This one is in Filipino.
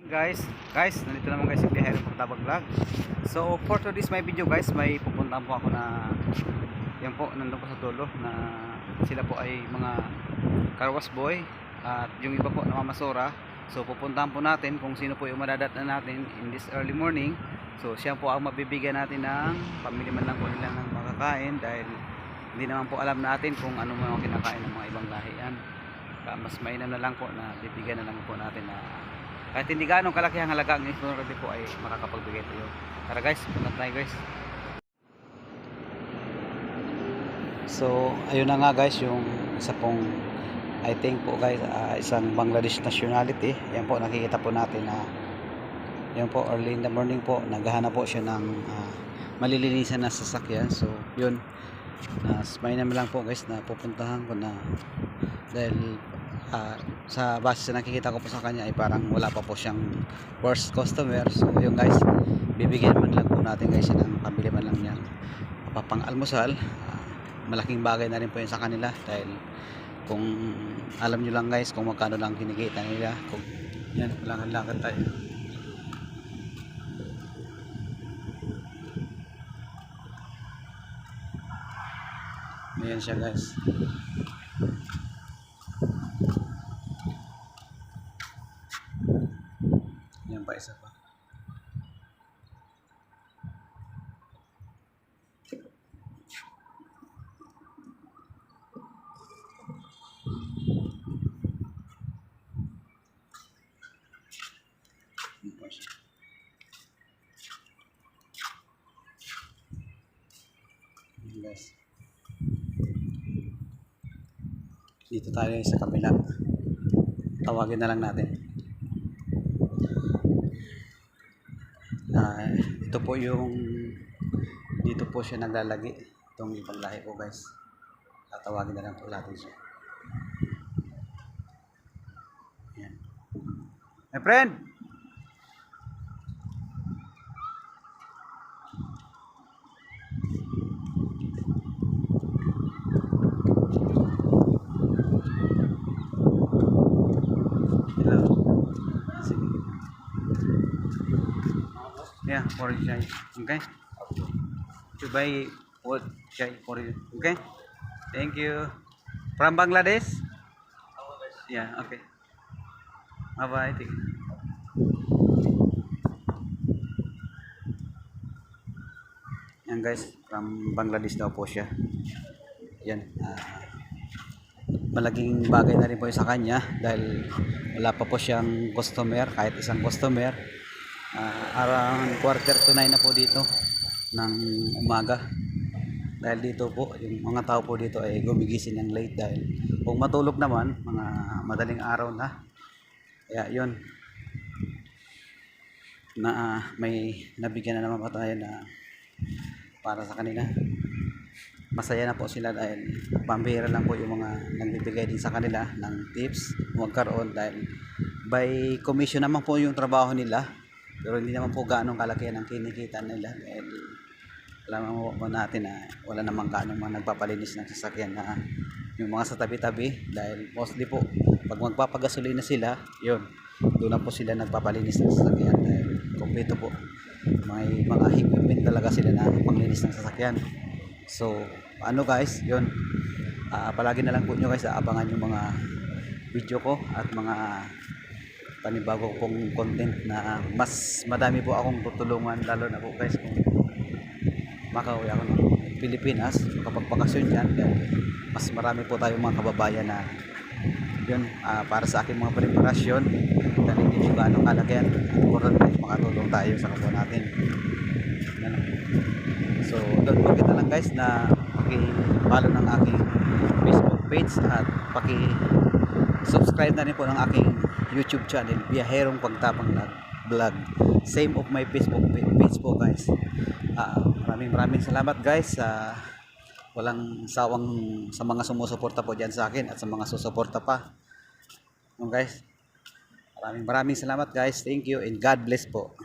Guys, nandito naman guys yung Biyahero Pagtabag Vlog. So for today's my video guys, may pupuntahan po ako na yan po, nandun po sa dulo na sila po ay mga carwash boy at yung iba po namamasura. So pupuntahan po natin kung sino po yung madadatnan natin in this early morning. So siya po ang mabibigyan natin ng pamili man lang po nila ng makakain dahil hindi naman po alam natin kung ano mga kinakain ng mga ibang lahian. Mas mainam na lang po na bibigyan na lang po natin na kahit hindi ganong kalaki ang halaga, ang ignorante po ay makakapagbigay tayo. Tara guys, punta tayo guys. So ayun na nga guys, yung isa pong I think po guys, isang Bangladesh nationality. Yan po, nakikita po natin na yan po, early in the morning po naghahanap po siya ng malilinisan na sasakyan. So yun, mainam lang po guys na pupuntahan ko na dahil sa base sa nakikita ko po sa kanya ay parang wala pa po siyang first customer. So yung guys, bibigyan man lang po natin guys ng pambili man lang niya papang almusal. Malaking bagay na rin po yun sa kanila dahil kung alam nyo lang guys kung magkano lang kinikita nila. Kung yan, lakad tayo. Ayan siya guys. Yan pa, isa pa. Yan pa siya. Yan guys. Dito tayo sa kabila. Tawagin na lang natin. Ito po yung dito po siya naglalagi itong ibang lahi po guys. Tatawagin na lang po natin siya. Ayan. My friend, hello. Sige. Yeah, for chai. Okay. To buy what chai for you. Okay. Thank you. From Bangladesh? Yeah, okay. Bye-bye. Yan guys, from Bangladesh daw po siya. Yan. Malaking bagay na rin po sa kanya dahil wala pa po siyang customer, kahit isang customer. Around 8:45 na po dito ng umaga. Dahil dito po, yung mga tao po dito ay gumigising ng late dahil kung matulog naman, mga madaling araw na. Kaya yun, na may nabigyan na naman pa tayo na para sa kanila. Masaya na po sila dahil pambihira lang po yung mga nagbibigay din sa kanila ng tips magkaroon dahil by commission naman po yung trabaho nila. Pero hindi naman po gaano kalaki ang kinikita nila dahil alam mo po natin na wala namang gaano mga nagpapalinis ng sasakyan na yung mga sa tabi-tabi dahil mostly po pag magpapagasolina sila, yun, doon na po sila nagpapalinis ng sasakyan dahil kompleto po. May mga equipment talaga sila na panglinis ng sasakyan. So ano guys, yun, palagi na lang po nyo guys abangan yung mga video ko at mga panibago pong content na mas madami po akong tutulungan, lalo na po guys kung makauwi ako ng Pilipinas kapag bakasyon dyan dahil mas marami po tayong mga kababayan na yun, para sa aking mga preparasyon dahil hindi po gaano kalagyan importante makatulong tayo sa kapwa natin. So don't forget na lang guys na paki-follow ng aking Facebook page at paki-subscribe na rin po ng aking YouTube channel, Biyaherong Pagtabag Vlog. Same of my Facebook page po guys. Maraming salamat guys sa walang sawang sa mga sumusuporta po dyan sa akin at sa mga susuporta pa. Guys, maraming salamat guys. Thank you and God bless po.